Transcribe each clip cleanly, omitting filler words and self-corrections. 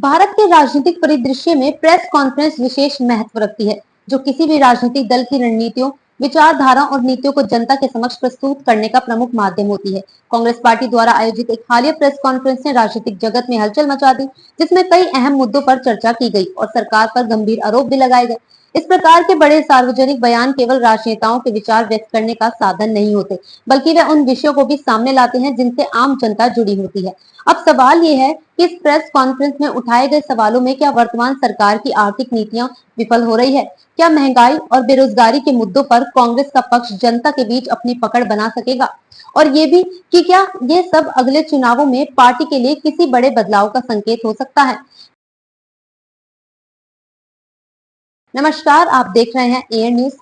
भारत के राजनीतिक परिदृश्य में प्रेस कॉन्फ्रेंस विशेष महत्व रखती है, जो किसी भी राजनीतिक दल की रणनीतियों, विचारधारा और नीतियों को जनता के समक्ष प्रस्तुत करने का प्रमुख माध्यम होती है। कांग्रेस पार्टी द्वारा आयोजित एक हालिया प्रेस कॉन्फ्रेंस ने राजनीतिक जगत में हलचल मचा दी, जिसमें कई अहम मुद्दों पर चर्चा की गई और सरकार पर गंभीर आरोप भी लगाए गए। इस प्रकार के बड़े सार्वजनिक बयान केवल राजनेताओं के विचार व्यक्त करने का साधन नहीं होते, बल्कि वे उन विषयों को भी सामने लाते हैं जिनसे आम जनता जुड़ी होती है। अब सवाल ये है कि इस प्रेस कॉन्फ्रेंस में उठाए गए सवालों में क्या वर्तमान सरकार की आर्थिक नीतियां विफल हो रही है? क्या महंगाई और बेरोजगारी के मुद्दों पर कांग्रेस का पक्ष जनता के बीच अपनी पकड़ बना सकेगा? और ये भी कि क्या ये सब अगले चुनावों में पार्टी के लिए किसी बड़े बदलाव का संकेत हो सकता है? नमस्कार, आप देख रहे हैं एएन न्यूज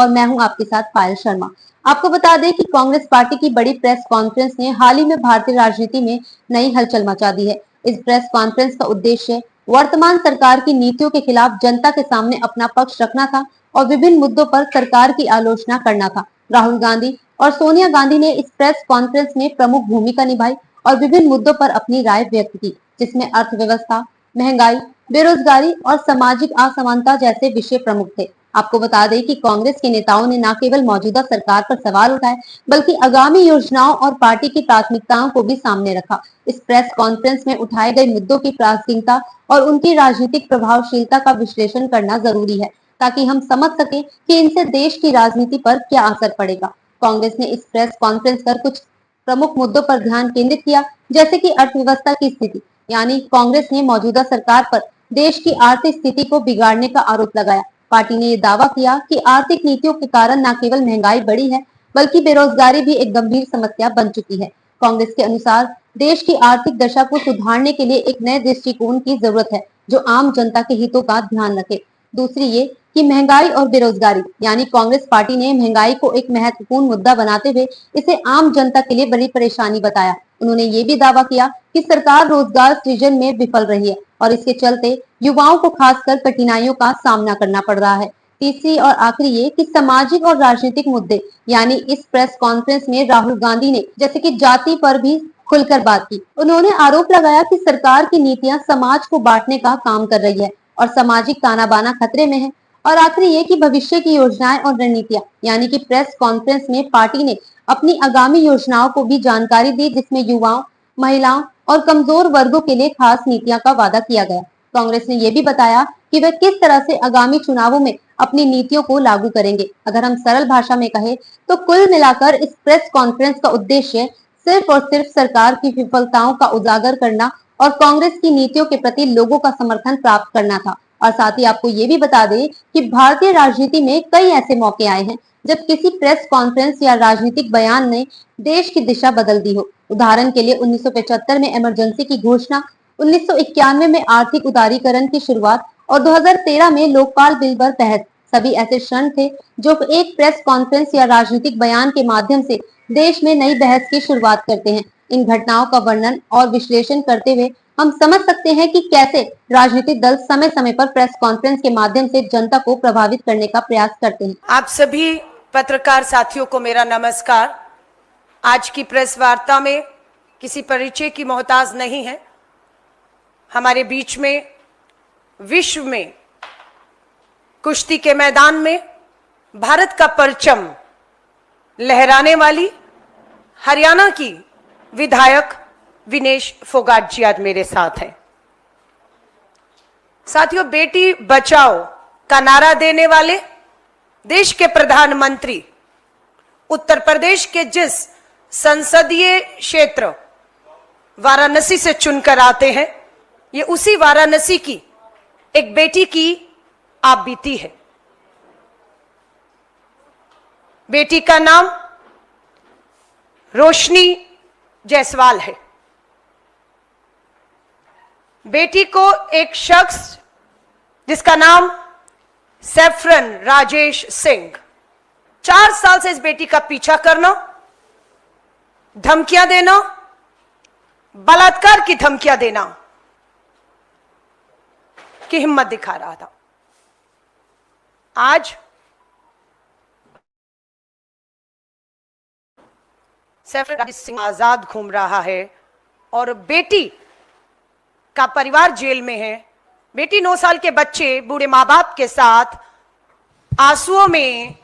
मैं हूं आपके साथ पायल शर्मा। आपको बता दें कि कांग्रेस पार्टी की बड़ी प्रेस कॉन्फ्रेंस ने हाल ही में भारतीय राजनीति में नई हलचल मचा दी है। इस प्रेस कॉन्फ्रेंस का उद्देश्य वर्तमान सरकार की नीतियों के खिलाफ जनता के सामने अपना पक्ष रखना था और विभिन्न मुद्दों पर सरकार की आलोचना करना था। राहुल गांधी और सोनिया गांधी ने इस प्रेस कॉन्फ्रेंस में प्रमुख भूमिका निभाई और विभिन्न मुद्दों पर अपनी राय व्यक्त की, जिसमें अर्थव्यवस्था, महंगाई, बेरोजगारी और सामाजिक असमानता जैसे विषय प्रमुख थे। आपको बता दें कि कांग्रेस के नेताओं ने न केवल मौजूदा सरकार पर सवाल उठाए, बल्कि आगामी योजनाओं और पार्टी की प्राथमिकताओं को भी सामने रखा। इस प्रेस कॉन्फ्रेंस में उठाए गए मुद्दों की प्रासंगिकता और उनकी राजनीतिक प्रभावशीलता का विश्लेषण करना जरूरी है, ताकि हम समझ सके कि इनसे देश की राजनीति पर क्या असर पड़ेगा। कांग्रेस ने इस प्रेस कॉन्फ्रेंस पर कुछ प्रमुख मुद्दों पर ध्यान केंद्रित किया, जैसे कि अर्थव्यवस्था की स्थिति। यानी कांग्रेस ने मौजूदा सरकार पर देश की आर्थिक स्थिति को बिगाड़ने का आरोप लगाया। पार्टी ने यह दावा किया कि आर्थिक नीतियों के कारण न केवल महंगाई बढ़ी है, बल्कि बेरोजगारी भी एक गंभीर समस्या बन चुकी है। कांग्रेस के अनुसार देश की आर्थिक दशा को सुधारने के लिए एक नए दृष्टिकोण की जरूरत है, जो आम जनता के हितों का ध्यान रखे। दूसरी ये कि महंगाई और बेरोजगारी, यानी कांग्रेस पार्टी ने महंगाई को एक महत्वपूर्ण मुद्दा बनाते हुए इसे आम जनता के लिए बड़ी परेशानी बताया। उन्होंने ये भी दावा किया कि सरकार रोजगार सृजन में विफल रही है और इसके चलते युवाओं को खासकर कठिनाइयों का सामना करना पड़ रहा है। तीसरी और आखिरी ये कि सामाजिक और राजनीतिक मुद्दे, यानी इस प्रेस कॉन्फ्रेंस में राहुल गांधी ने जैसे कि जाति पर भी खुलकर बात की। उन्होंने आरोप लगाया कि सरकार की नीतियां समाज को बांटने का काम कर रही है और सामाजिक ताना बाना खतरे में है। और आखिरी ये कि भविष्य की योजनाएं और रणनीतियां, यानी कि प्रेस कॉन्फ्रेंस में पार्टी ने अपनी आगामी योजनाओं को भी जानकारी दी, जिसमें युवाओं, महिलाओं और कमजोर वर्गों के लिए खास नीतियां का वादा किया गया। कांग्रेस ने यह भी बताया कि वे किस तरह से आगामी चुनावों में अपनी नीतियों को लागू करेंगे। अगर हम सरल भाषा में कहें तो कुल मिलाकर इस प्रेस कॉन्फ्रेंस का उद्देश्य सिर्फ और सिर्फ सरकार की विफलताओं का उजागर करना और कांग्रेस की नीतियों के प्रति लोगों का समर्थन प्राप्त करना था। और साथ ही आपको ये भी बता दें कि भारतीय राजनीति में कई ऐसे मौके आए हैं जब किसी प्रेस कॉन्फ्रेंस या राजनीतिक बयान ने देश की दिशा बदल दी हो। उदाहरण के लिए 1975 में इमरजेंसी की घोषणा, 1991 में आर्थिक उदारीकरण की शुरुआत और 2013 में लोकपाल बिल पर बहस सभी ऐसे क्षण थे जो एक प्रेस कॉन्फ्रेंस या राजनीतिक बयान के माध्यम से देश में नई बहस की शुरुआत करते हैं। इन घटनाओं का वर्णन और विश्लेषण करते हुए हम समझ सकते हैं कि कैसे राजनीतिक दल समय समय पर प्रेस कॉन्फ्रेंस के माध्यम से जनता को प्रभावित करने का प्रयास करते हैं। आप सभी पत्रकार साथियों को मेरा नमस्कार। आज की प्रेस वार्ता में किसी परिचय की मोहताज नहीं है। हमारे बीच में विश्व में कुश्ती के मैदान में भारत का परचम लहराने वाली हरियाणा की विधायक विनेश फोगाट जी आज मेरे साथ हैं। साथियों, बेटी बचाओ का नारा देने वाले देश के प्रधानमंत्री उत्तर प्रदेश के जिस संसदीय क्षेत्र वाराणसी से चुनकर आते हैं, ये उसी वाराणसी की एक बेटी की आप बीती है। बेटी का नाम रोशनी जायसवाल है। बेटी को एक शख्स जिसका नाम सैफरन राजेश सिंह, 4 साल से इस बेटी का पीछा करना, धमकियां देना, बलात्कार की धमकियां देना की हिम्मत दिखा रहा था। आज सैफरन राजेश सिंह आजाद घूम रहा है और बेटी का परिवार जेल में है, बेटी 9 साल के बच्चे बूढ़े माँ बाप के साथ आंसुओं में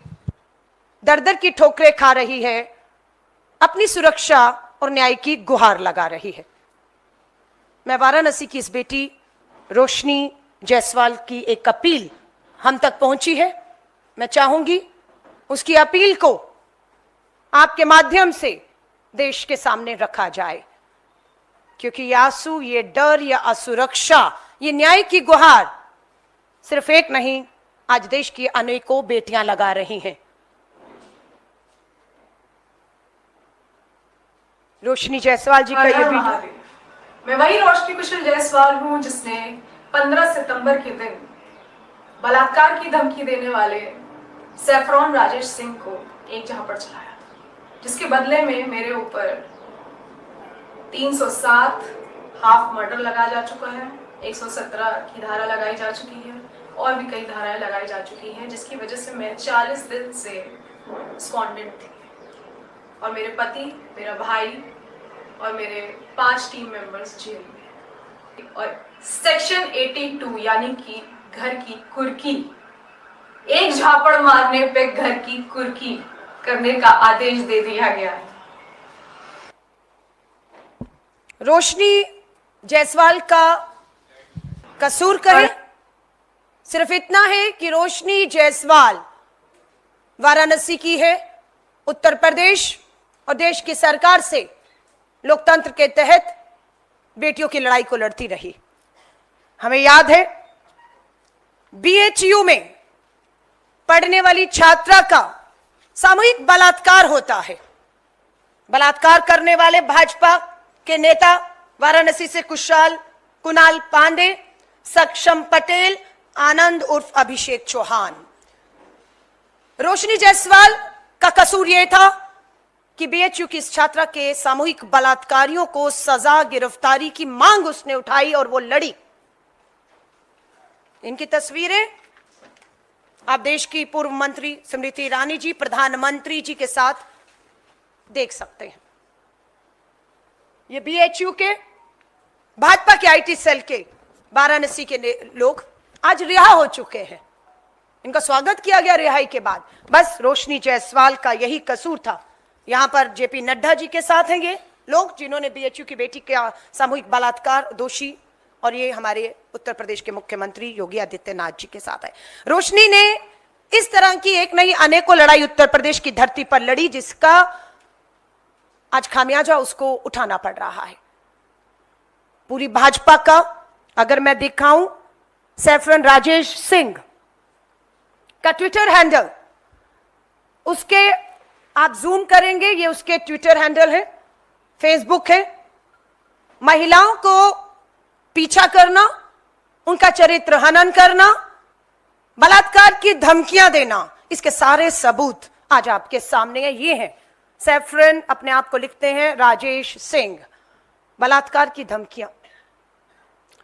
दर दर की ठोकरें खा रही है, अपनी सुरक्षा और न्याय की गुहार लगा रही है। मैं वाराणसी की इस बेटी रोशनी जायसवाल की एक अपील हम तक पहुंची है। मैं चाहूंगी उसकी अपील को आपके माध्यम से देश के सामने रखा जाए, क्योंकि ये आंसू, ये डर, ये असुरक्षा, ये न्याय की गुहार सिर्फ एक नहीं, आज देश की अनेकों बेटियां लगा रही हैं। रोशनी जायसवाल जी का ये वीडियो। मैं वही रोशनी कुशल जायसवाल हूं जिसने 15 सितंबर के दिन बलात्कार की धमकी देने वाले सैफरॉन राजेश सिंह को एक झापड़ चलाया, जिसके बदले में मेरे ऊपर 307 हाफ मर्डर लगाया जा चुका है, 117 की धारा लगाई जा चुकी है और भी कई धाराएं लगाई जा चुकी हैं, जिसकी वजह से मैं 40 दिन से स्पॉन्डेंट थी और मेरे पति, मेरा भाई और मेरे 5 टीम मेंबर्स जेल में। और सेक्शन 82 यानी कि घर की कुर्की, एक झापड़ मारने पे घर की कुर्की करने का आदेश दे दिया गया है। रोशनी जायसवाल का कसूर कहे सिर्फ इतना है कि रोशनी जायसवाल वाराणसी की है, उत्तर प्रदेश और देश की सरकार से लोकतंत्र के तहत बेटियों की लड़ाई को लड़ती रही। हमें याद है बीएचयू में पढ़ने वाली छात्रा का सामूहिक बलात्कार होता है। बलात्कार करने वाले भाजपा के नेता वाराणसी से कुणाल पांडे, सक्षम पटेल, आनंद उर्फ अभिषेक चौहान। रोशनी जायसवाल का कसूर यह था कि बीएचयू की इस छात्रा के सामूहिक बलात्कारियों को सजा, गिरफ्तारी की मांग उसने उठाई और वो लड़ी। इनकी तस्वीरें आप देश की पूर्व मंत्री स्मृति ईरानी जी, प्रधानमंत्री जी के साथ देख सकते हैं। ये बीएचयू के भाजपा के आईटी सेल के वाराणसी के लोग आज रिहा हो चुके हैं। इनका स्वागत किया गया रिहाई के बाद। बस रोशनी जायसवाल का यही कसूर था। यहां पर जेपी नड्डा जी के साथ हैं ये लोग जिन्होंने बीएचयू की बेटी का सामूहिक बलात्कार दोषी, और ये हमारे उत्तर प्रदेश के मुख्यमंत्री योगी आदित्यनाथ जी के साथ है। रोशनी ने इस तरह की एक नहीं अनेकों लड़ाई उत्तर प्रदेश की धरती पर लड़ी, जिसका आज खामियाजा उसको उठाना पड़ रहा है। पूरी भाजपा का अगर मैं दिखाऊं, सैफरन राजेश सिंह का ट्विटर हैंडल, उसके आप जूम करेंगे, ये उसके ट्विटर हैंडल है, फेसबुक है। महिलाओं को पीछा करना, उनका चरित्र हनन करना, बलात्कार की धमकियां देना, इसके सारे सबूत आज आपके सामने है। ये हैं सैफरन, अपने आप को लिखते हैं राजेश सिंह। बलात्कार की धमकियां।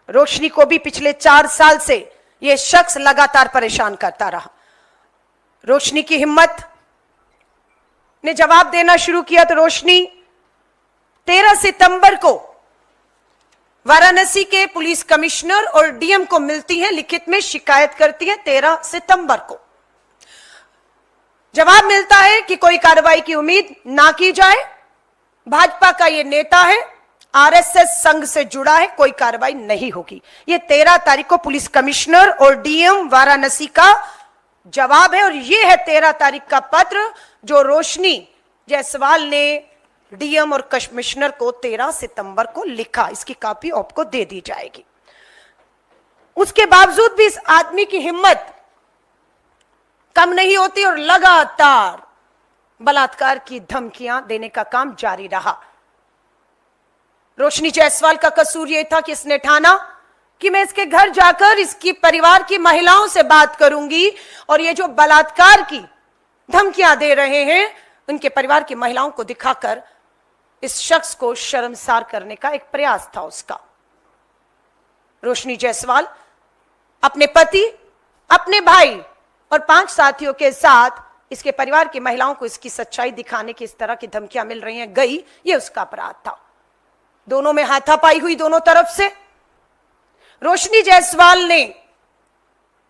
रोशनी को भी पिछले 4 साल से यह शख्स लगातार परेशान करता रहा। रोशनी की हिम्मत ने जवाब देना शुरू किया तो रोशनी 13 सितंबर को वाराणसी के पुलिस कमिश्नर और डीएम को मिलती है, लिखित में शिकायत करती है। 13 सितंबर को जवाब मिलता है कि कोई कार्रवाई की उम्मीद ना की जाए। भाजपा का यह नेता है, आरएसएस संघ से जुड़ा है, कोई कार्रवाई नहीं होगी। यह 13 तारीख को पुलिस कमिश्नर और डीएम वाराणसी का जवाब है। और यह है 13 तारीख का पत्र जो रोशनी जायसवाल ने डीएम और कमिश्नर को 13 सितंबर को लिखा। इसकी कॉपी आपको दे दी जाएगी। उसके बावजूद भी इस आदमी की हिम्मत कम नहीं होती और लगातार बलात्कार की धमकियां देने का काम जारी रहा। रोशनी जायसवाल का कसूर यह था कि इसने ठाना कि मैं इसके घर जाकर इसकी परिवार की महिलाओं से बात करूंगी और ये जो बलात्कार की धमकियां दे रहे हैं उनके परिवार की महिलाओं को दिखाकर इस शख्स को शर्मसार करने का एक प्रयास था उसका। रोशनी जायसवाल अपने पति, अपने भाई और 5 साथियों के साथ इसके परिवार की महिलाओं को इसकी सच्चाई दिखाने की इस तरह की धमकियां मिल रही हैं, गई, ये उसका अपराध था। दोनों में हाथापाई हुई दोनों तरफ से। रोशनी जायसवाल ने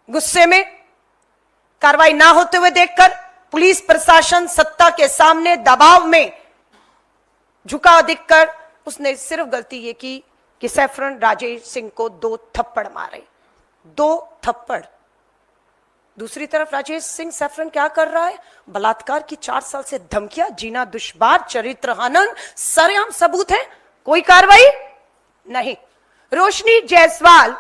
गुस्से में कार्रवाई ना होते हुए देखकर पुलिस प्रशासन सत्ता के सामने दबाव में झुका दिखकर उसने सिर्फ गलती ये की कि सैफरन राजेश सिंह को 2 थप्पड़ मारे। 2 थप्पड़। दूसरी तरफ राजेश सिंह सैफरन क्या कर रहा है? बलात्कार की 4 साल से धमकियां, जीना दुश्वार, चरित्र हनन, सरेआम सबूत है, कोई कार्रवाई नहीं। रोशनी जायसवाल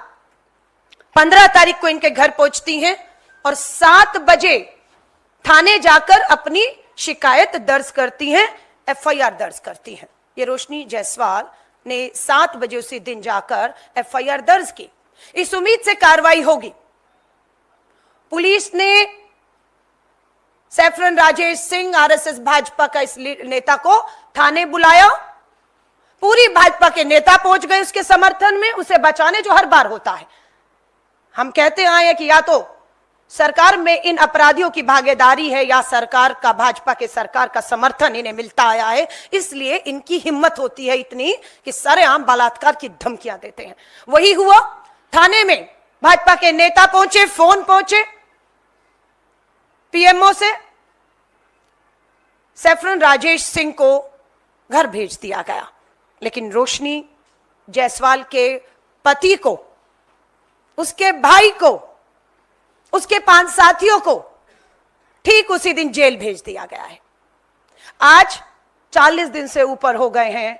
15 तारीख को इनके घर पहुंचती हैं और 7 बजे थाने जाकर अपनी शिकायत दर्ज करती हैं, एफआईआर दर्ज करती हैं। ये रोशनी जायसवाल ने 7 बजे उसी दिन जाकर एफआईआर दर्ज की, इस उम्मीद से कार्रवाई होगी। पुलिस ने सैफरन राजेश सिंह आरएसएस भाजपा का इस नेता को थाने बुलाया। पूरी भाजपा के नेता पहुंच गए उसके समर्थन में, उसे बचाने, जो हर बार होता है। हम कहते आए हैं कि या तो सरकार में इन अपराधियों की भागीदारी है या सरकार का, भाजपा के सरकार का समर्थन इन्हें मिलता आया है, इसलिए इनकी हिम्मत होती है इतनी कि सरेआम बलात्कार की धमकियां देते हैं। वही हुआ। थाने में भाजपा के नेता पहुंचे, फोन पहुंचे पीएमओ से, सैफरन राजेश सिंह को घर भेज दिया गया। लेकिन रोशनी जायसवाल के पति को, उसके भाई को, उसके 5 साथियों को ठीक उसी दिन जेल भेज दिया गया है। आज 40 दिन से ऊपर हो गए हैं।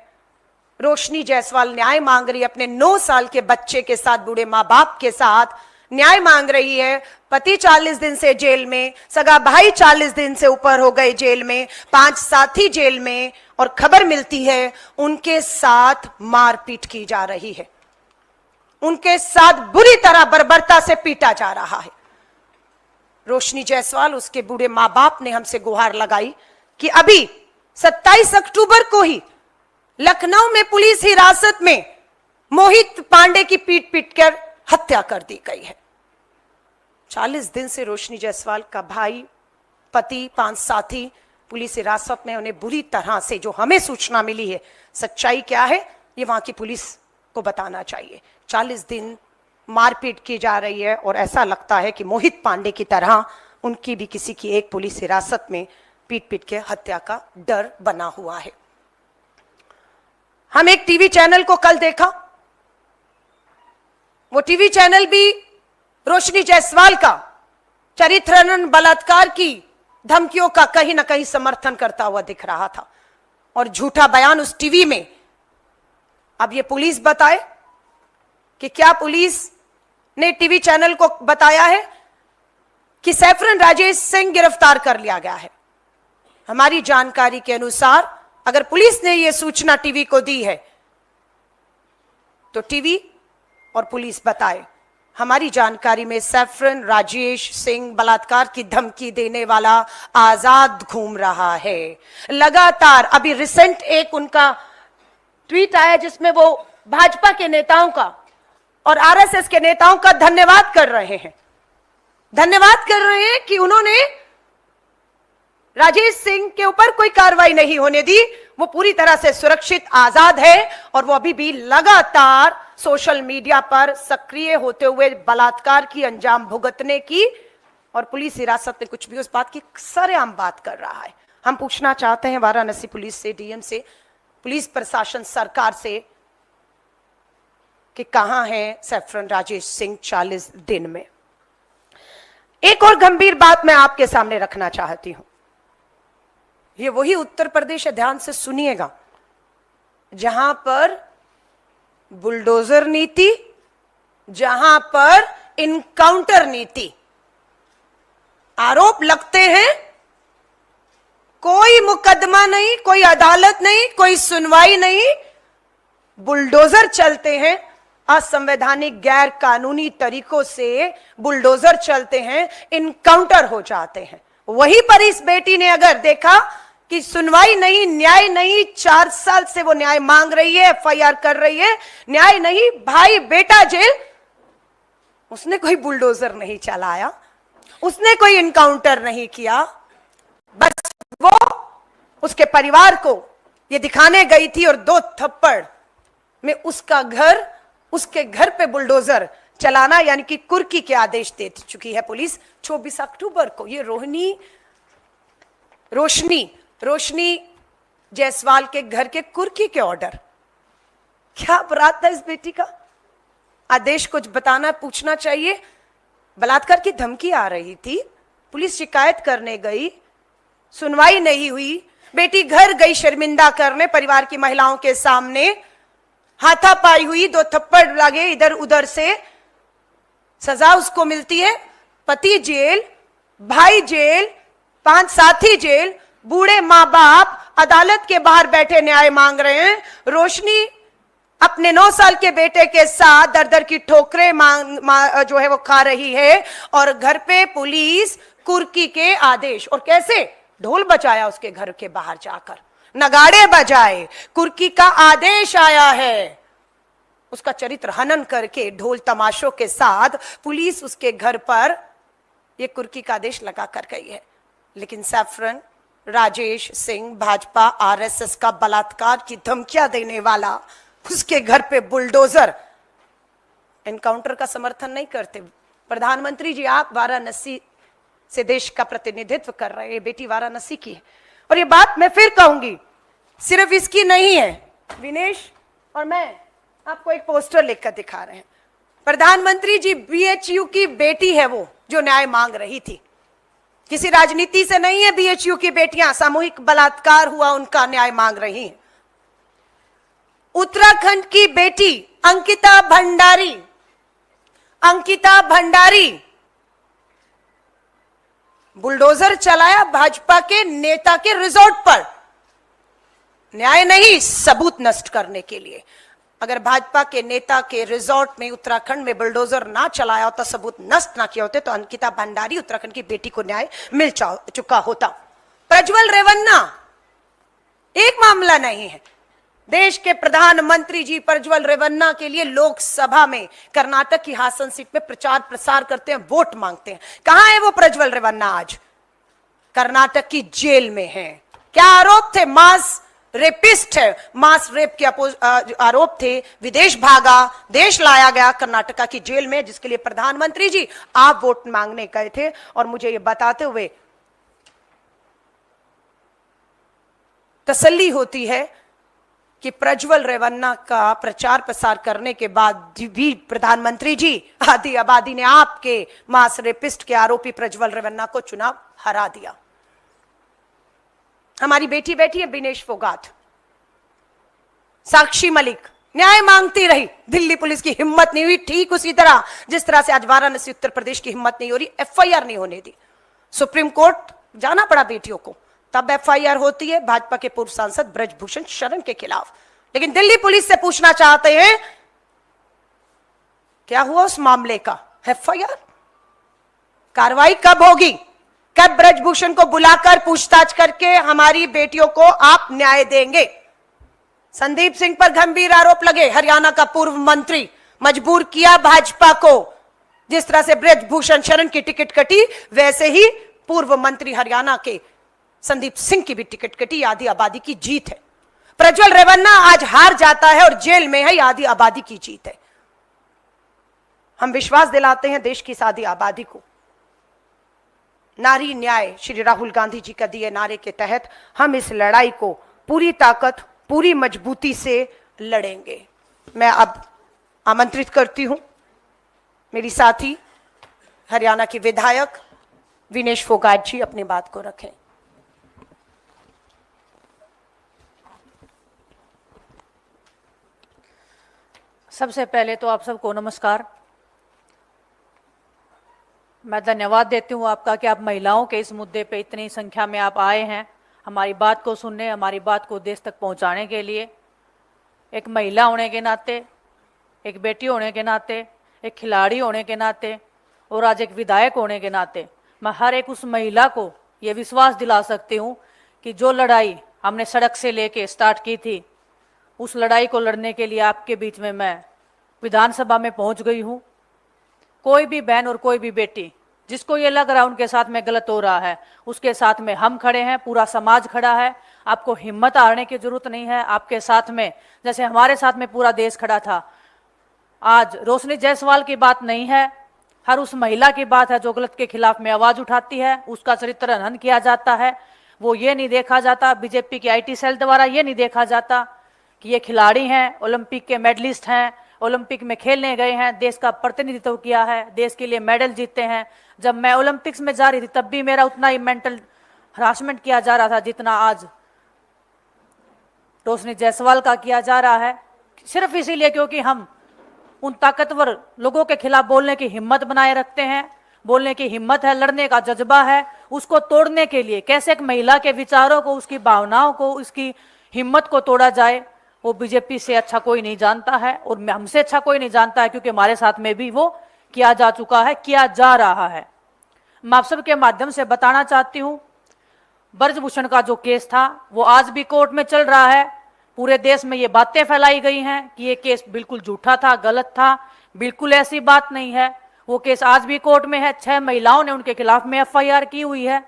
रोशनी जायसवाल न्याय मांग रही है, अपने 9 साल के बच्चे के साथ, बूढ़े मां बाप के साथ न्याय मांग रही है। पति 40 दिन से जेल में, सगा भाई 40 दिन से ऊपर हो गए जेल में, 5 साथी जेल में, और खबर मिलती है उनके साथ मारपीट की जा रही है, उनके साथ बुरी तरह बर्बरता से पीटा जा रहा है। रोशनी जायसवाल, उसके बूढ़े मां बाप ने हमसे गुहार लगाई कि अभी 27 अक्टूबर को ही लखनऊ में पुलिस हिरासत में मोहित पांडे की पीट पीट कर हत्या कर दी गई है। 40 दिन से रोशनी जायसवाल का भाई, पति, 5 साथी पुलिस हिरासत में, उन्हें बुरी तरह से, जो हमें सूचना मिली है, सच्चाई क्या है ये वहां की पुलिस को बताना चाहिए। 40 दिन मारपीट की जा रही है और ऐसा लगता है कि मोहित पांडे की तरह उनकी भी किसी की एक पुलिस हिरासत में पीट पीट के हत्या का डर बना हुआ है। हम एक टीवी चैनल को कल देखा, वो टीवी चैनल भी रोशनी जायसवाल का चरित्रहनन, बलात्कार की धमकियों का कहीं ना कहीं समर्थन करता हुआ दिख रहा था, और झूठा बयान उस टीवी में। अब ये पुलिस बताए कि क्या पुलिस ने टीवी चैनल को बताया है कि सैफरन राजेश सिंह गिरफ्तार कर लिया गया है। हमारी जानकारी के अनुसार अगर पुलिस ने यह सूचना टीवी को दी है तो टीवी और पुलिस बताए। हमारी जानकारी में सैफरन राजेश सिंह बलात्कार की धमकी देने वाला आजाद घूम रहा है लगातार। अभी रिसेंट एक उनका ट्वीट आया जिसमें वो भाजपा के नेताओं का और आरएसएस के नेताओं का धन्यवाद कर रहे हैं, धन्यवाद कर रहे हैं कि उन्होंने राजेश सिंह के ऊपर कोई कार्रवाई नहीं होने दी, वो पूरी तरह से सुरक्षित आजाद है और वो अभी भी लगातार सोशल मीडिया पर सक्रिय होते हुए बलात्कार की अंजाम भुगतने की और पुलिस हिरासत में कुछ भी उस बात की सरेआम बात कर रहा है। हम पूछना चाहते हैं वाराणसी पुलिस से, डीएम से, पुलिस प्रशासन, सरकार से कि कहां है सैफरन राजेश सिंह 40 दिन में। एक और गंभीर बात मैं आपके सामने रखना चाहती हूं। ये वही उत्तर प्रदेश है, ध्यान से सुनिएगा, जहां पर बुलडोजर नीति, जहां पर इनकाउंटर नीति, आरोप लगते हैं, कोई मुकदमा नहीं, कोई अदालत नहीं, कोई सुनवाई नहीं, बुलडोजर चलते हैं, असंवैधानिक गैर कानूनी तरीकों से बुलडोजर चलते हैं, इनकाउंटर हो जाते हैं। वहीं पर इस बेटी ने अगर देखा कि सुनवाई नहीं, न्याय नहीं, 4 साल से वो न्याय मांग रही है, एफआईआर कर रही है, न्याय नहीं, भाई बेटा जेल, उसने कोई बुलडोजर नहीं चलाया, उसने कोई इनकाउंटर नहीं किया, बस वो उसके परिवार को ये दिखाने गई थी और 2 थप्पड़ में उसका घर उसके घर पे बुलडोजर चलाना यानी कि कुर्की के आदेश दे चुकी है पुलिस 24 अक्टूबर को। ये रोशनी जायसवाल के घर के कुर्की के ऑर्डर। क्या अपराध था इस बेटी का? आदेश कुछ बताना, पूछना चाहिए। बलात्कार की धमकी आ रही थी, पुलिस शिकायत करने गई, सुनवाई नहीं हुई, बेटी घर गई शर्मिंदा करने परिवार की महिलाओं के सामने, हाथापाई हुई, 2 थप्पड़ लगे इधर उधर से, सजा उसको मिलती है, पति जेल, भाई जेल, 5 साथी जेल, बूढ़े मां बाप अदालत के बाहर बैठे न्याय मांग रहे हैं। रोशनी अपने 9 साल के बेटे के साथ दर दर की ठोकरें जो है वो खा रही है, और घर पे पुलिस कुर्की के आदेश। और कैसे ढोल बजाया उसके घर के बाहर जाकर, नगाड़े बजाए, कुर्की का आदेश आया है। उसका चरित्र हनन करके ढोल तमाशों के साथ पुलिस उसके घर पर यह कुर्की का आदेश लगा कर गई है। लेकिन सैफरन राजेश सिंह भाजपा आरएसएस का बलात्कार की धमकियां देने वाला उसके घर पे बुलडोजर। एनकाउंटर का समर्थन नहीं करते। प्रधानमंत्री जी, आप वाराणसी से देश का प्रतिनिधित्व कर रहे हैं, बेटी वाराणसी की है। और ये बात मैं फिर कहूंगी, सिर्फ इसकी नहीं है। विनेश और मैं आपको एक पोस्टर लिखकर दिखा रहे हैं। प्रधानमंत्री जी, बीएचयू की बेटी है वो जो न्याय मांग रही थी। किसी राजनीति से नहीं है। बीएचयू की बेटियां, सामूहिक बलात्कार हुआ, उनका न्याय मांग रही हैं। उत्तराखंड की बेटी अंकिता भंडारी बुलडोजर चलाया भाजपा के नेता के रिजॉर्ट पर, न्याय नहीं, सबूत नष्ट करने के लिए। अगर भाजपा के नेता के रिजॉर्ट में उत्तराखंड में बुलडोजर ना चलाया होता, सबूत नष्ट ना किया होते, तो अंकिता भंडारी उत्तराखंड की बेटी को न्याय मिल चुका होता। प्रज्वल रेवन्ना एक मामला नहीं है। देश के प्रधानमंत्री जी प्रज्वल रेवन्ना के लिए लोकसभा में कर्नाटक की हासन सीट में प्रचार प्रसार करते हैं, वोट मांगते हैं। कहां है वो प्रज्वल रेवन्ना? आज कर्नाटक की जेल में है। क्या आरोप थे? मास रेपिस्ट है, मास रेप के आरोप थे। विदेश भागा, देश लाया गया, कर्नाटका की जेल में, जिसके लिए प्रधानमंत्री जी आप वोट मांगने गए थे। और मुझे ये बताते हुए तसल्ली होती है कि प्रज्वल रेवन्ना का प्रचार प्रसार करने के बाद भी प्रधानमंत्री जी आदि आबादी ने आपके मास रेपिस्ट के आरोपी प्रज्वल रेवन्ना को चुनाव हरा दिया। हमारी बेटी बैठी है विनेश फोगाट, साक्षी मलिक न्याय मांगती रही। दिल्ली पुलिस की हिम्मत नहीं हुई, ठीक उसी तरह जिस तरह से आज वाराणसी उत्तर प्रदेश की हिम्मत नहीं हो रही, एफआईआर नहीं होने दी। सुप्रीम कोर्ट जाना पड़ा बेटियों को, तब एफआईआर होती है भाजपा के पूर्व सांसद ब्रजभूषण शरण के खिलाफ। लेकिन दिल्ली पुलिस से पूछना चाहते हैं क्या हुआ उस मामले का? एफआईआर, कार्रवाई कब होगी? कब ब्रजभूषण को बुलाकर पूछताछ करके हमारी बेटियों को आप न्याय देंगे? संदीप सिंह पर गंभीर आरोप लगे। हरियाणा का पूर्व मंत्री, मजबूर किया भाजपा को। जिस तरह से ब्रजभूषण शरण की टिकट कटी, वैसे ही पूर्व मंत्री हरियाणा के संदीप सिंह की भी टिकट कटी। आधी आबादी की जीत है। प्रज्वल रेवन्ना आज हार जाता है और जेल में है, आधी आबादी की जीत है। हम विश्वास दिलाते हैं देश की आधी आबादी को। नारी न्याय, श्री राहुल गांधी जी का दिए नारे के तहत हम इस लड़ाई को पूरी ताकत, पूरी मजबूती से लड़ेंगे। मैं अब आमंत्रित करती हूं मेरी साथी हरियाणा की विधायक विनेश फोगाट जी अपनी बात को रखें। सबसे पहले तो आप सबको नमस्कार। मैं धन्यवाद देती हूँ आपका कि आप महिलाओं के इस मुद्दे पे इतनी संख्या में आप आए हैं, हमारी बात को सुनने, हमारी बात को देश तक पहुँचाने के लिए। एक महिला होने के नाते, एक बेटी होने के नाते, एक खिलाड़ी होने के नाते और आज एक विधायक होने के नाते मैं हर एक उस महिला को ये विश्वास दिला सकती हूँ कि जो लड़ाई हमने सड़क से लेके स्टार्ट की थी, उस लड़ाई को लड़ने के लिए आपके बीच में मैं विधानसभा में पहुँच गई हूँ। कोई भी बहन और कोई भी बेटी जिसको ये लग रहा है उनके साथ में गलत हो रहा है, उसके साथ में हम खड़े हैं, पूरा समाज खड़ा है। आपको हिम्मत हारने की जरूरत नहीं है। आपके साथ में जैसे हमारे साथ में पूरा देश खड़ा था, आज रोशनी जायसवाल की बात नहीं है, हर उस महिला की बात है जो गलत के खिलाफ में आवाज उठाती है, उसका चरित्र हनन किया जाता है। वो ये नहीं देखा जाता, बीजेपी के आईटी सेल द्वारा ये नहीं देखा जाता कि ये खिलाड़ी हैं, ओलंपिक के मेडलिस्ट हैं, ओलंपिक में खेलने गए हैं, देश का प्रतिनिधित्व किया है, देश के लिए मेडल जीते हैं। जब मैं ओलंपिक्स में जा रही थी तब भी मेरा उतना ही मेंटल हरासमेंट किया जा रहा था जितना आज रोशनी जायसवाल का किया जा रहा है, सिर्फ इसीलिए क्योंकि हम उन ताकतवर लोगों के खिलाफ बोलने की हिम्मत बनाए रखते हैं। बोलने की हिम्मत है, लड़ने का जज्बा है, उसको तोड़ने के लिए कैसे एक महिला के विचारों को, उसकी भावनाओं को, उसकी हिम्मत को तोड़ा जाए, वो बीजेपी से अच्छा कोई नहीं जानता है और हमसे अच्छा कोई नहीं जानता है, क्योंकि हमारे साथ में भी वो किया जा चुका है, किया जा रहा है। मैं आप सबके माध्यम से बताना चाहती हूँ, ब्रजभूषण का जो केस था वो आज भी कोर्ट में चल रहा है। पूरे देश में ये बातें फैलाई गई हैं कि ये केस बिल्कुल झूठा था, गलत था, बिल्कुल ऐसी बात नहीं है। वो केस आज भी कोर्ट में है। 6 महिलाओं ने उनके खिलाफ में एफआईआर की हुई है।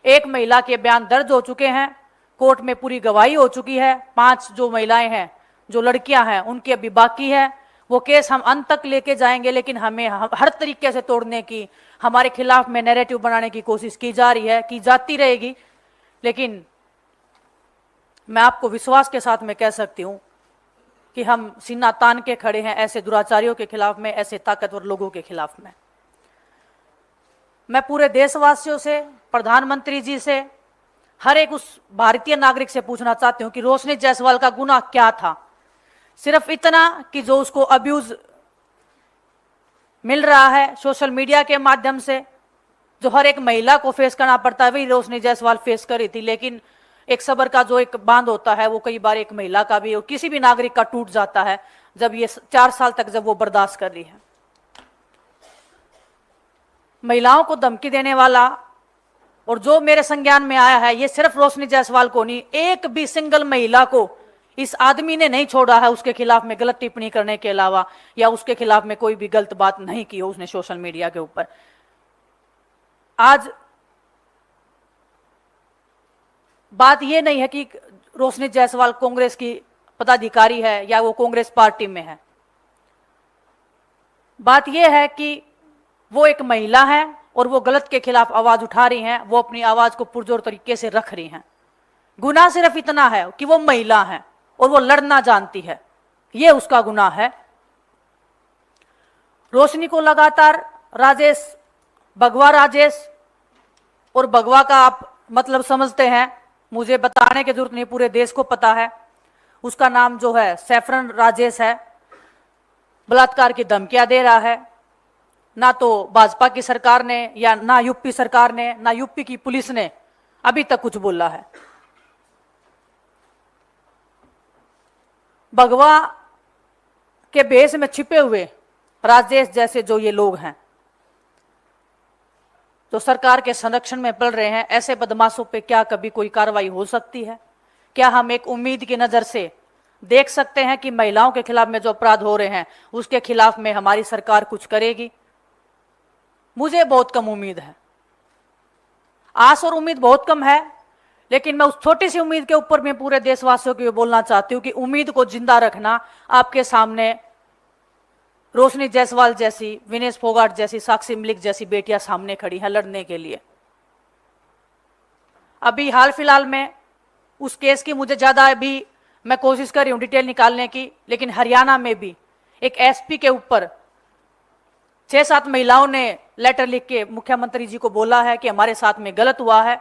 1 महिला के बयान दर्ज हो चुके हैं, कोर्ट में पूरी गवाही हो चुकी है। 5 जो महिलाएं हैं, जो लड़कियां हैं, उनकी अभी बाकी है। वो केस हम अंत तक लेके जाएंगे, लेकिन हमें हर तरीके से तोड़ने की, हमारे खिलाफ में नैरेटिव बनाने की कोशिश की जा रही है, की जाती रहेगी। लेकिन मैं आपको विश्वास के साथ में कह सकती हूं कि हम सीना तान के खड़े हैं ऐसे दुराचारियों के खिलाफ में, ऐसे ताकतवर लोगों के खिलाफ में। मैं पूरे देशवासियों से, प्रधानमंत्री जी से, हर एक उस भारतीय नागरिक से पूछना चाहती हूं कि रोशनी जायसवाल का गुनाह क्या था। सिर्फ इतना कि जो उसको अब्यूज मिल रहा है सोशल मीडिया के माध्यम से, जो हर एक महिला को फेस करना पड़ता है, वही रोशनी जायसवाल फेस करी थी। लेकिन एक सब्र का जो एक बांध होता है वो कई बार एक महिला का भी और किसी भी नागरिक का टूट जाता है जब ये 4 साल तक जब वो बर्दाश्त कर रही है। महिलाओं को धमकी देने वाला और जो मेरे संज्ञान में आया है, ये सिर्फ रोशनी जायसवाल को नहीं, एक भी सिंगल महिला को इस आदमी ने नहीं छोड़ा है उसके खिलाफ में गलत टिप्पणी करने के अलावा, या उसके खिलाफ में कोई भी गलत बात नहीं की हो उसने सोशल मीडिया के ऊपर। आज बात यह नहीं है कि रोशनी जायसवाल कांग्रेस की पदाधिकारी है या वो कांग्रेस पार्टी में है। बात यह है कि वो एक महिला है और वो गलत के खिलाफ आवाज उठा रही हैं, वो अपनी आवाज को पुरजोर तरीके से रख रही हैं। गुनाह सिर्फ इतना है कि वो महिला है और वो लड़ना जानती है, ये उसका गुनाह है। रोशनी को लगातार राजेश, भगवा राजेश, और भगवा का आप मतलब समझते हैं, मुझे बताने की जरूरत नहीं, पूरे देश को पता है। उसका नाम जो है सैफरन राजेश है, बलात्कार की धमकियां दे रहा है। ना तो भाजपा की सरकार ने या ना यूपी सरकार ने, ना यूपी की पुलिस ने अभी तक कुछ बोला है। भगवा के भेष में छिपे हुए राजेश जैसे जो ये लोग हैं, जो सरकार के संरक्षण में पड़ रहे हैं, ऐसे बदमाशों पे क्या कभी कोई कार्रवाई हो सकती है? क्या हम एक उम्मीद की नजर से देख सकते हैं कि महिलाओं के खिलाफ में जो अपराध हो रहे हैं उसके खिलाफ में हमारी सरकार कुछ करेगी? मुझे बहुत कम उम्मीद है, आस और उम्मीद बहुत कम है। लेकिन मैं उस छोटी सी उम्मीद के ऊपर मैं पूरे देशवासियों को बोलना चाहती हूं कि उम्मीद को जिंदा रखना। आपके सामने रोशनी जायसवाल जैसी, विनेश फोगाट जैसी, साक्षी मलिक जैसी बेटियां सामने खड़ी हैं लड़ने के लिए। अभी हाल फिलहाल में उस केस की मुझे ज्यादा अभी मैं कोशिश कर रही हूं डिटेल निकालने की, लेकिन हरियाणा में भी एक एसपी के ऊपर 6-7 महिलाओं ने लेटर लिख के मुख्यमंत्री जी को बोला है कि हमारे साथ में गलत हुआ है।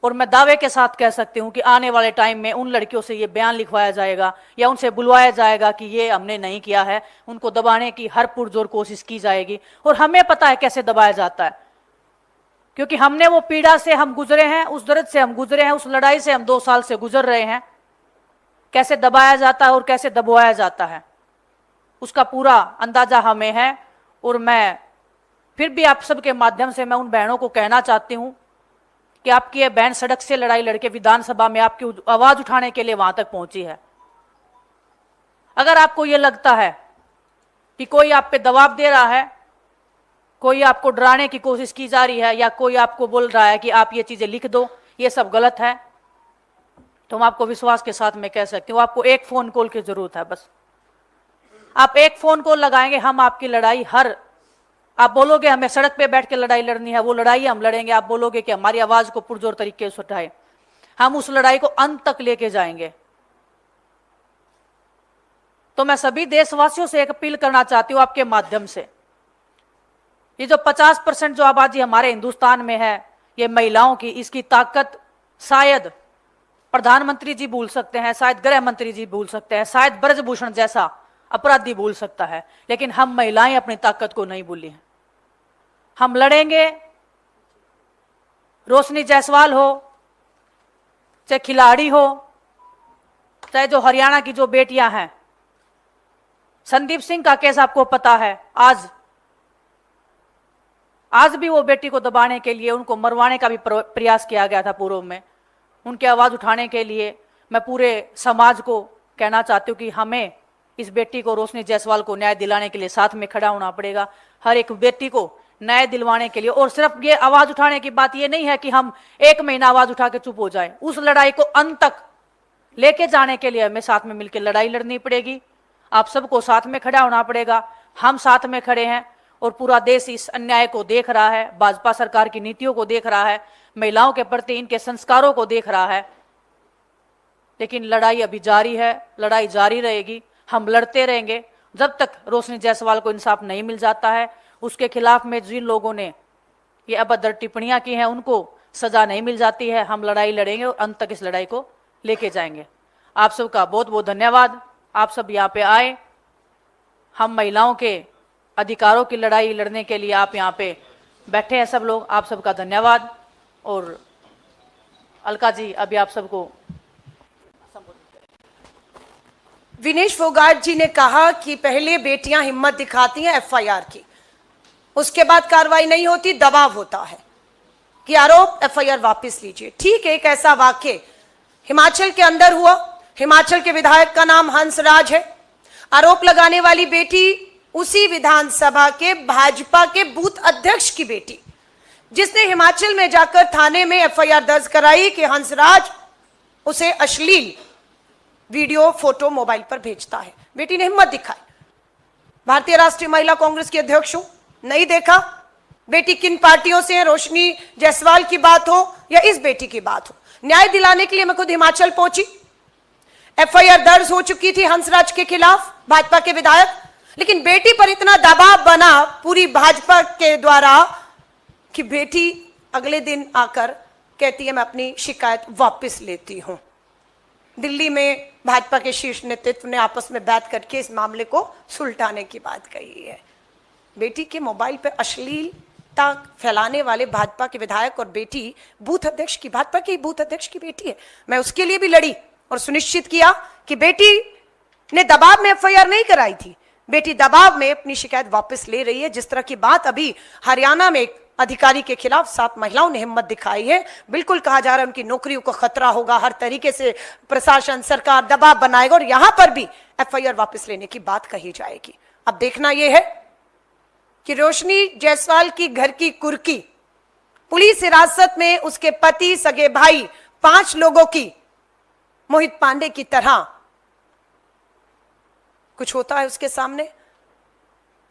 और मैं दावे के साथ कह सकती हूं कि आने वाले टाइम में उन लड़कियों से ये बयान लिखवाया जाएगा या उनसे बुलवाया जाएगा कि ये हमने नहीं किया है। उनको दबाने की हर पुरजोर कोशिश की जाएगी और हमें पता है कैसे दबाया जाता है, क्योंकि हमने वो पीड़ा से हम गुजरे हैं, उस दर्द से हम गुजरे हैं, उस लड़ाई से हम 2 साल से गुजर रहे हैं। कैसे दबाया जाता है और कैसे दबाया जाता है उसका पूरा अंदाजा हमें है। और मैं फिर भी आप सबके माध्यम से मैं उन बहनों को कहना चाहती हूं कि आपकी ये बहन सड़क से लड़ाई लड़के विधानसभा में आपकी आवाज उठाने के लिए वहां तक पहुंची है। अगर आपको ये लगता है कि कोई आप पे दबाव दे रहा है, कोई आपको डराने की कोशिश की जा रही है, या कोई आपको बोल रहा है कि आप ये चीजें लिख दो, ये सब गलत है, तो मैं आपको विश्वास के साथ में कह सकती हूँ आपको एक फोन कॉल की जरूरत है बस। आप एक फोन कॉल लगाएंगे, हम आपकी लड़ाई आप बोलोगे हमें सड़क पे बैठ के लड़ाई लड़नी है, वो लड़ाई हम लड़ेंगे। आप बोलोगे कि हमारी आवाज को पुरजोर तरीके से उठाए, हम उस लड़ाई को अंत तक लेके जाएंगे। तो मैं सभी देशवासियों से एक अपील करना चाहती हूं आपके माध्यम से, ये जो 50% जो आबादी हमारे हिंदुस्तान में है, ये महिलाओं की, इसकी ताकत शायद प्रधानमंत्री जी भूल सकते हैं, शायद गृह मंत्री जी भूल सकते हैं, शायद ब्रजभूषण जैसा अपराधी भूल सकता है, लेकिन हम महिलाएं अपनी ताकत को नहीं भूली हैं। हम लड़ेंगे। रोशनी जायसवाल हो, चाहे खिलाड़ी हो, चाहे जो हरियाणा की जो बेटियां हैं, संदीप सिंह का केस आपको पता है। आज भी वो बेटी को दबाने के लिए, उनको मरवाने का भी प्रयास किया गया था पूर्व में। उनकी आवाज उठाने के लिए मैं पूरे समाज को कहना चाहती हूँ कि हमें इस बेटी को, रोशनी जायसवाल को न्याय दिलाने के लिए साथ में खड़ा होना पड़ेगा। हर एक बेटी को न्याय दिलवाने के लिए। और सिर्फ ये आवाज उठाने की बात ये नहीं है कि हम एक महीना आवाज उठा के चुप हो जाए। उस लड़ाई को अंत तक लेके जाने के लिए हमें साथ में मिलकर लड़ाई लड़नी पड़ेगी। आप सबको साथ में खड़ा होना पड़ेगा। हम साथ में खड़े हैं और पूरा देश इस अन्याय को देख रहा है, भाजपा सरकार की नीतियों को देख रहा है, महिलाओं के प्रति इनके संस्कारों को देख रहा है। लेकिन लड़ाई अभी जारी है, लड़ाई जारी रहेगी। हम लड़ते रहेंगे जब तक रोशनी जायसवाल को इंसाफ नहीं मिल जाता है। उसके खिलाफ में जिन लोगों ने ये अभद्र टिप्पणियां की हैं, उनको सजा नहीं मिल जाती है। हम लड़ाई लड़ेंगे और अंत तक इस लड़ाई को लेके जाएंगे। आप सबका बहुत बहुत धन्यवाद। आप सब यहाँ पे आए, हम महिलाओं के अधिकारों की लड़ाई लड़ने के लिए आप यहाँ पे बैठे हैं सब लोग। आप सबका धन्यवाद। और अलका जी अभी आप सबको विनेश फोगाट जी ने कहा कि पहले बेटियां हिम्मत दिखाती हैं एफआईआर की, उसके बाद कार्रवाई नहीं होती, दबाव होता है कि आरोप एफआईआर वापस लीजिए। ठीक है, एक ऐसा वाक्य हिमाचल के अंदर हुआ। हिमाचल के विधायक का नाम हंसराज है। आरोप लगाने वाली बेटी उसी विधानसभा के भाजपा के बूथ अध्यक्ष की बेटी, जिसने हिमाचल में जाकर थाने में एफआईआर दर्ज कराई कि हंसराज उसे अश्लील वीडियो फोटो मोबाइल पर भेजता है। बेटी ने हिम्मत दिखाई। भारतीय राष्ट्रीय महिला कांग्रेस की अध्यक्ष हूं, नहीं देखा बेटी किन पार्टियों से है, रोशनी जायसवाल की बात हो या इस बेटी की बात हो। न्याय दिलाने के लिए मैं खुद हिमाचल पहुंची। एफआईआर दर्ज हो चुकी थी हंसराज के खिलाफ, भाजपा के विधायक, लेकिन बेटी पर इतना दबाव बना पूरी भाजपा के द्वारा कि बेटी अगले दिन आकर कहती है मैं अपनी शिकायत वापस लेती हूं। दिल्ली में भाजपा के शीर्ष नेतृत्व ने आपस में बैठ करके इस मामले को सुलटाने की बात कही है। बेटी के मोबाइल पर अश्लीलता फैलाने वाले भाजपा के विधायक और बेटी बूथ अध्यक्ष की, भाजपा की बूथ अध्यक्ष की बेटी है। मैं उसके लिए भी लड़ी और सुनिश्चित किया कि बेटी ने दबाव में एफआईआर नहीं कराई थी, बेटी दबाव में अपनी शिकायत वापस ले रही है। जिस तरह की बात अभी हरियाणा में एक अधिकारी के खिलाफ 7 महिलाओं ने हिम्मत दिखाई है, बिल्कुल कहा जा रहा है उनकी नौकरियों को खतरा होगा, हर तरीके से प्रशासन सरकार दबाव बनाएगा और यहां पर भी एफआईआर वापस लेने की बात कही जाएगी। अब देखना यह है कि रोशनी जायसवाल की घर की कुर्की पुलिस हिरासत में उसके पति, सगे भाई, 5 लोगों की मोहित पांडे की तरह कुछ होता है उसके सामने,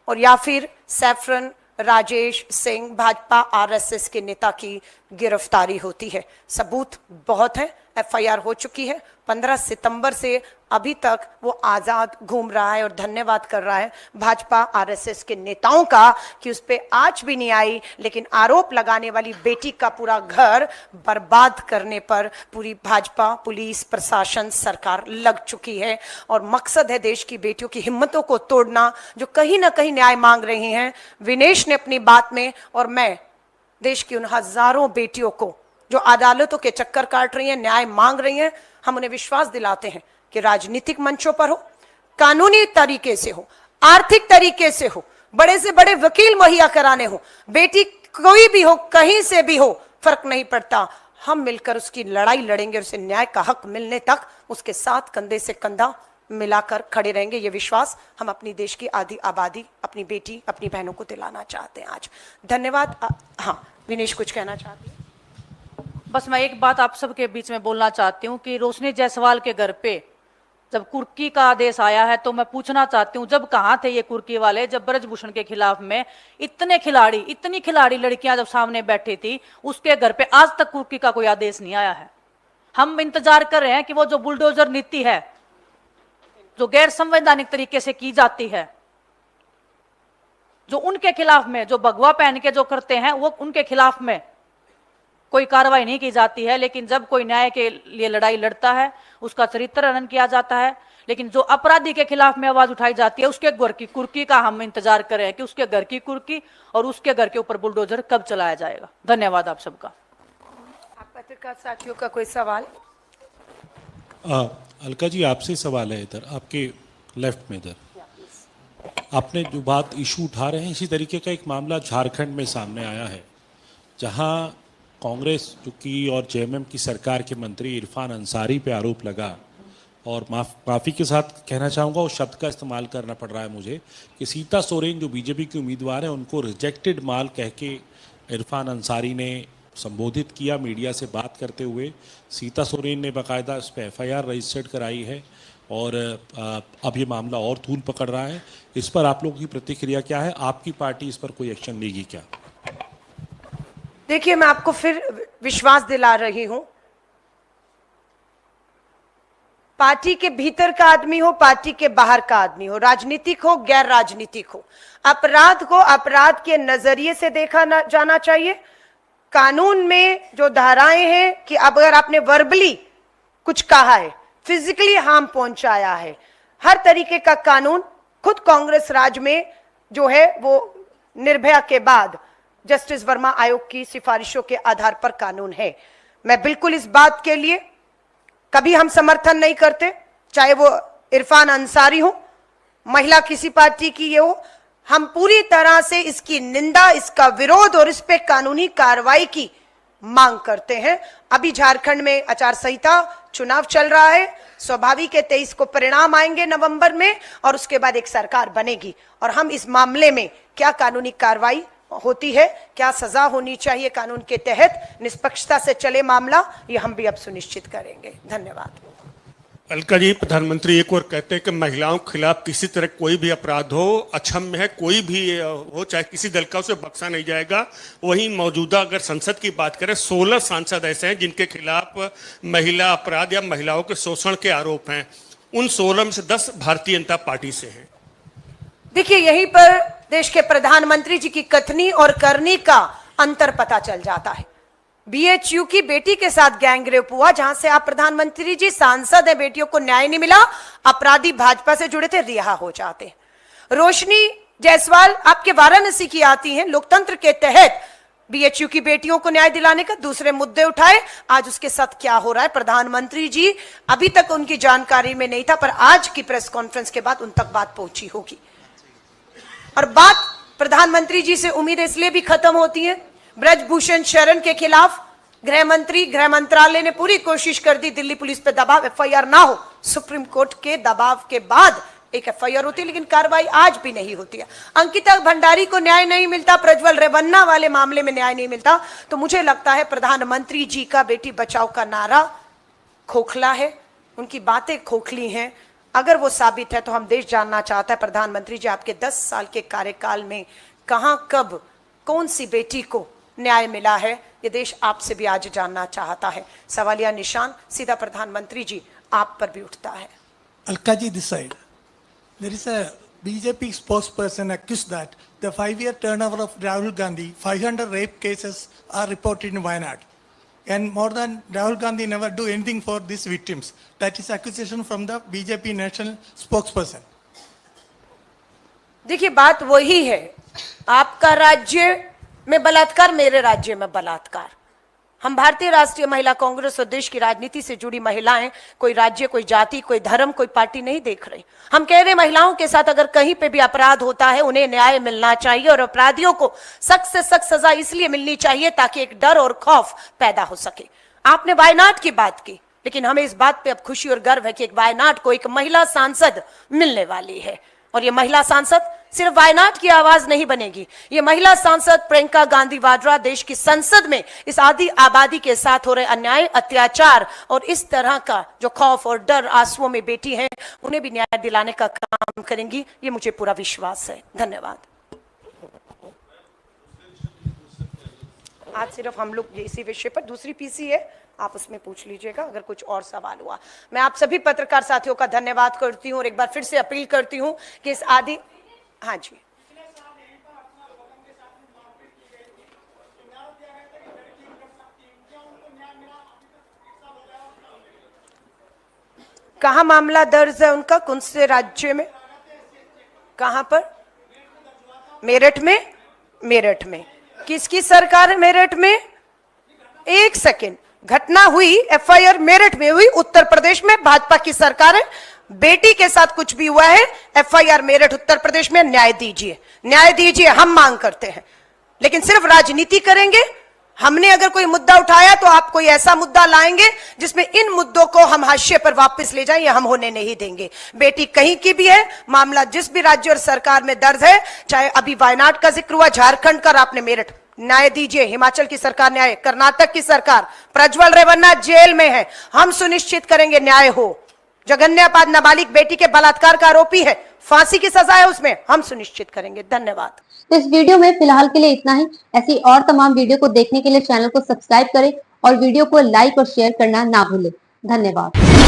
और या फिर सैफरन राजेश सिंह भाजपा आरएसएस के नेता की गिरफ्तारी होती है। सबूत बहुत है, एफआईआर हो चुकी है। 15 सितंबर से अभी तक वो आजाद घूम रहा है और धन्यवाद कर रहा है भाजपा आरएसएस के नेताओं का कि उस पर आज भी नहीं आई। लेकिन आरोप लगाने वाली बेटी का पूरा घर बर्बाद करने पर पूरी भाजपा, पुलिस, प्रशासन, सरकार लग चुकी है। और मकसद है देश की बेटियों की हिम्मतों को तोड़ना, जो कहीं ना कहीं न्याय मांग रही हैं। विनेश ने अपनी बात में, और मैं देश की उन हजारों बेटियों को जो अदालतों के चक्कर काट रही हैं, न्याय मांग रही हैं, हम उन्हें विश्वास दिलाते हैं कि राजनीतिक मंचों पर हो, कानूनी तरीके से हो, आर्थिक तरीके से हो, बड़े से बड़े वकील मुहैया कराने हो, बेटी कोई भी हो, कहीं से भी हो, फर्क नहीं पड़ता, हम मिलकर उसकी लड़ाई लड़ेंगे और उसे न्याय का हक मिलने तक उसके साथ कंधे से कंधा मिलाकर खड़े रहेंगे। ये विश्वास हम अपनी देश की आधी आबादी, अपनी बेटी, अपनी बहनों को दिलाना चाहते हैं आज। धन्यवाद। हाँ, विनेश कुछ कहना चाहती है? बस मैं एक बात आप सबके बीच में बोलना चाहती हूँ कि रोशनी जायसवाल के घर पे जब कुर्की का आदेश आया है तो मैं पूछना चाहती हूँ, जब कहाँ थे ये कुर्की वाले जब ब्रजभूषण के खिलाफ में इतनी खिलाड़ी लड़कियां जब सामने बैठी थी, उसके घर पे आज तक कुर्की का कोई आदेश नहीं आया है। हम इंतजार कर रहे हैं कि वो जो बुलडोजर नीति है जो गैर संवैधानिक तरीके से की जाती है, जो उनके खिलाफ में जो भगवा पहन के जो करते हैं वो उनके खिलाफ में कोई कार्रवाई नहीं की जाती है। लेकिन जब कोई न्याय के लिए लड़ाई लड़ता है उसका चरित्र हनन किया जाता है। लेकिन जो अपराधी के खिलाफ में आवाज उठाई जाती है उसके घर की कुर्की का हम इंतजार कर रहे हैं कि उसके घर की कुर्की और उसके घर के ऊपर बुलडोजर कब चलाया जाएगा। धन्यवाद आप सबका। आप पत्रकार साथियों का कोई सवाल? अलका जी, आपसे सवाल है इधर आपके लेफ्ट में। इधर आपने जो बात इशू उठा रहे हैं, इसी तरीके का एक मामला झारखंड में सामने आया है, जहां कांग्रेस की और जेएमएम की सरकार के मंत्री इरफान अंसारी पे आरोप लगा, और माफ़ी के साथ कहना चाहूँगा उस शब्द का इस्तेमाल करना पड़ रहा है मुझे, कि सीता सोरेन जो बीजेपी की उम्मीदवार है उनको रिजेक्टेड माल कह के इरफान अंसारी ने संबोधित किया मीडिया से बात करते हुए। सीता सोरेन ने बाकायदा इस पर एफआईआर रजिस्टर्ड कराई है और अब ये मामला और तूल पकड़ रहा है। इस पर आप लोगों की प्रतिक्रिया क्या है? आपकी पार्टी इस पर कोई एक्शन लेगी क्या? देखिए, मैं आपको फिर विश्वास दिला रही हूं, पार्टी के भीतर का आदमी हो, पार्टी के बाहर का आदमी हो, राजनीतिक हो, गैर राजनीतिक हो, अपराध को अपराध के नजरिए से देखा जाना चाहिए। कानून में जो धाराएं हैं कि अब अगर आपने वर्बली कुछ कहा है, फिजिकली हार्म पहुंचाया है, हर तरीके का कानून खुद कांग्रेस राज में जो है वो निर्भया के बाद जस्टिस वर्मा आयोग की सिफारिशों के आधार पर कानून है। मैं बिल्कुल इस बात के लिए कभी हम समर्थन नहीं करते, चाहे वो इरफान अंसारी हो, महिला किसी पार्टी की ये हो, हम पूरी तरह से इसकी निंदा, इसका विरोध और इस पे कानूनी कार्रवाई की मांग करते हैं। अभी झारखंड में आचार संहिता चुनाव चल रहा है, स्वाभाविक है 23 को परिणाम आएंगे नवंबर में और उसके बाद एक सरकार बनेगी, और हम इस मामले में क्या कानूनी कार्रवाई होती है, क्या सजा होनी चाहिए कानून के तहत, निष्पक्षता से चले मामला, ये हम भी अब सुनिश्चित करेंगे। धन्यवाद। अलका जी, प्रधानमंत्री एक और कहते हैं कि महिलाओं के खिलाफ किसी तरह कोई भी अपराध हो, अक्षम्य है, कोई भी हो, चाहे किसी दल का, उसे बख्शा नहीं जाएगा। वहीं मौजूदा अगर संसद की बात करें, 16 सांसद ऐसे हैं जिनके खिलाफ महिला अपराध या महिलाओं के शोषण के आरोप हैं। उन 16 में से 10 भारतीय जनता पार्टी से हैं। देखिए, यहीं पर देश के प्रधानमंत्री जी की कथनी और करनी का अंतर पता चल जाता है। बीएचयू की बेटी के साथ गैंगरेप हुआ, जहां से आप प्रधानमंत्री जी सांसद हैं, बेटियों को न्याय नहीं मिला, अपराधी भाजपा से जुड़े थे, रिहा हो जाते। रोशनी जायसवाल आपके वाराणसी की आती हैं, लोकतंत्र के तहत बीएचयू की बेटियों को न्याय दिलाने का दूसरे मुद्दे उठाए। आज उसके साथ क्या हो रहा है, प्रधानमंत्री जी अभी तक उनकी जानकारी में नहीं था, पर आज की प्रेस कॉन्फ्रेंस के बाद उन तक बात पहुंची होगी। और बात प्रधानमंत्री जी से उम्मीद इसलिए भी खत्म होती है, ब्रजभूषण शरण के खिलाफ गृह मंत्रालय ने पूरी कोशिश कर दी दिल्ली पुलिस पे दबाव, एफआईआर ना हो, सुप्रीम कोर्ट के दबाव के बाद एक एफआईआर होती है, लेकिन कार्रवाई आज भी नहीं होती है। अंकिता भंडारी को न्याय नहीं मिलता, प्रज्वल रेवन्ना वाले मामले में न्याय नहीं मिलता, तो मुझे लगता है प्रधानमंत्री जी का बेटी बचाओ का नारा खोखला है, उनकी बातें खोखली हैं। अगर वो साबित है तो हम देश जानना चाहता है, प्रधानमंत्री जी आपके 10 साल के कार्यकाल में कहां, कब, कौन सी बेटी को न्याय मिला है, ये देश आपसे भी आज जानना चाहता है। सवालिया निशान सीधा प्रधानमंत्री जी आप पर भी उठता है। Alka ji, this side. There is a BJP spokesperson accused that the 5-year turnover of Rahul Gandhi, 500 rape cases are reported in Wayanad. And more than Rahul Gandhi never do anything for these victims. That is accusation from the BJP national spokesperson. देखिए, बात वही है, आपका राज्य में बलात्कार, मेरे राज्य में बलात्कार। हम भारतीय राष्ट्रीय महिला कांग्रेस और देश की राजनीति से जुड़ी महिलाएं कोई राज्य, कोई जाति, कोई धर्म, कोई पार्टी नहीं देख रही। हम कह रहे महिलाओं के साथ अगर कहीं पे भी अपराध होता है उन्हें न्याय मिलना चाहिए, और अपराधियों को सख्त से सख्त सजा इसलिए मिलनी चाहिए ताकि एक डर और खौफ पैदा हो सके। आपने वायनाड की बात की, लेकिन हमें इस बात पे अब खुशी और गर्व है कि एक वायनाड को एक महिला सांसद मिलने वाली है, और ये महिला सांसद सिर्फ वायनाड की आवाज नहीं बनेगी। ये महिला सांसद प्रियंका गांधी वाड्रा देश की संसद में इस आदि आबादी के साथ हो रहे अन्याय, अत्याचार और इस तरह का जो खौफ और डर आंसुओं में बेटी है, उन्हें भी न्याय दिलाने का काम करेंगी, ये मुझे पूरा विश्वास है। धन्यवाद। आज सिर्फ हम लोग इसी विषय पर, दूसरी पीसी है, आप उसमें पूछ लीजिएगा अगर कुछ और सवाल हुआ। मैं आप सभी पत्रकार साथियों का धन्यवाद करती हूं और एक बार फिर से अपील करती हूं कि इस आदि, हाँ जी, कहां मामला दर्ज है उनका, कौन से राज्य में, कहां पर? मेरठ में। मेरठ में किसकी सरकार है? मेरठ में, एक सेकेंड, घटना हुई, एफआईआर मेरठ में हुई, उत्तर प्रदेश में भाजपा की सरकार है। बेटी के साथ कुछ भी हुआ है, एफआईआर मेरठ उत्तर प्रदेश में, न्याय दीजिए, न्याय दीजिए, हम मांग करते हैं। लेकिन सिर्फ राजनीति करेंगे? हमने अगर कोई मुद्दा उठाया तो आप कोई ऐसा मुद्दा लाएंगे जिसमें इन मुद्दों को हम हाशिए पर वापस ले जाएं, ये हम होने नहीं देंगे। बेटी कहीं की भी है, मामला जिस भी राज्य और सरकार में दर्ज है, चाहे अभी वायनाड का जिक्र हुआ, झारखंड का, आपने मेरठ, न्याय दीजिए। हिमाचल की सरकार न्याय, कर्नाटक की सरकार, प्रज्वल रेवन्ना जेल में है, हम सुनिश्चित करेंगे न्याय हो। जघन्यपाद नाबालिग बेटी के बलात्कार का आरोपी है, फांसी की सजा है उसमें, हम सुनिश्चित करेंगे। धन्यवाद। तो इस वीडियो में फिलहाल के लिए इतना ही। ऐसी और तमाम वीडियो को देखने के लिए चैनल को सब्सक्राइब करें और वीडियो को लाइक और शेयर करना ना भूलें। धन्यवाद।